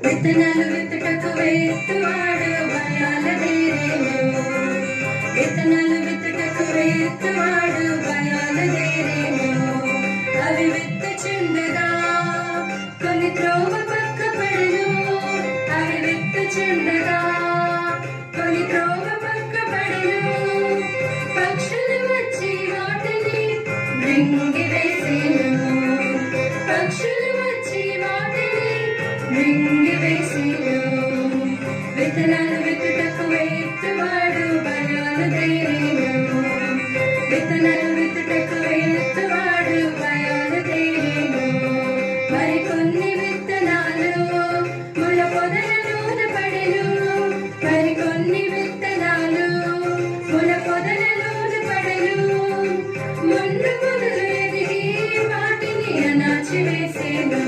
విత్తనాలు విత్తుటకు వేత్తువాడు భయాల దేరేమో. విత్తనాలు విత్తుటకు వేత్తువాడు భయాల దేరేమో. అవి విత్తుచుండగా కొన్ని త్రోవ పక్క పడెను. అవి విత్తుచుండగా కొన్ని త్రోవ పక్క పడెను. పక్షులు వచ్చి వాటిని మృంగివేసెను. పక్షులు వచ్చి వాటిని మృంగివేసెను. విత్తనాలు విత్తుటకు వేత్తువాడు భయాల దేరేమో. విత్తనాలు విత్తుటకు వేత్తువాడు భయాల దేరేమో. మరికొన్ని విత్తనాలు ముల పొదలలోన పడెను. మరికొన్ని విత్తనాలు ముల పొదలలోన పడెను. మొండు పొదలు ఎదిగి వాటిని అణాచివేసెను.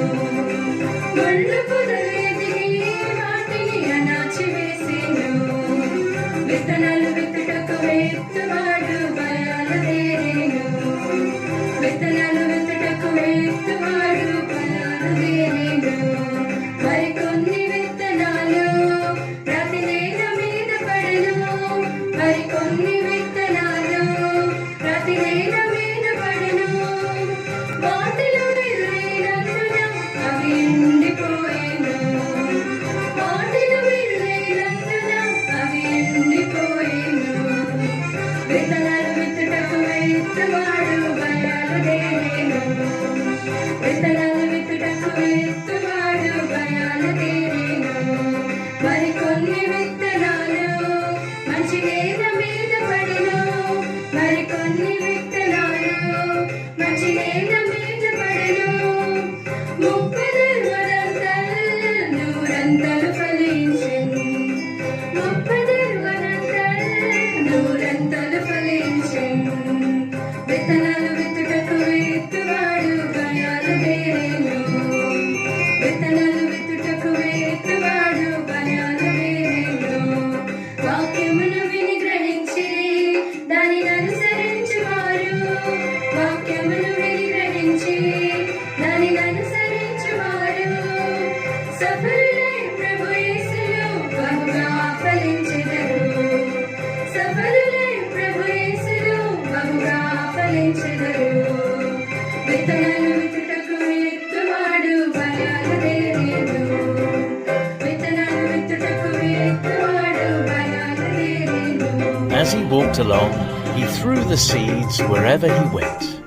మొండు పొదలు ఎదిగి వాటిని అణాచివేసెను. విత్తనాలు విత్తుటకు వేత్తువాడు భయాల దేరేమో. విత్తనాలు విత్తుటకు వేత్తువాడు భయాల దేరేమో. మరికొన్ని విత్తనాలు రాతి నేల మీద పడెను. మరికొన్ని విత్తనాలు రాతి నేల మీద పడెను. వాటిలో విరిగినందున అవి ఎండిపోయెను. వాటిలో విరిగినందున అవి ఎండిపోయెను. విత్తనాలు విత్తుటకు వేత్తువాడు భయాల దేరేమో. విత్తనాలు విత్తుటకు వేత్తువాడు భయాల దేరేమో. మరికొన్ని విత్తనాలు మంచి నేల మీద పడెను. మరికొన్ని విత్తనాలు మంచి నేల మీద పడెను. 30 నూరంతలు ఫలించెను. 30 నూరంతలు ఫలించెను. విత్తనాలు విత్తుటకు వేత్తువాడు భయాల దేరేమో. విత్తనాలు విత్తుటకు వేత్తువాడు భయాల దేరేమో. వాక్యమును విని గ్రహించి దానిని అనుసరించువారు. వాక్యమును విని గ్రహించి దానిని అనుసరించువారు సఫలులై ప్రభు యేసులో బహుగా ఫలించెదరు. సఫలులై ప్రభు యేసులో బహుగా ఫలించెదరు. విత్తనాలు విత్తుటకు వేత్తువాడు భయాల దేరేమో. విత్తనాలు విత్తుటకు వేత్తువాడు భయాల దేరేమో. As he walked along, he threw the seeds wherever he went.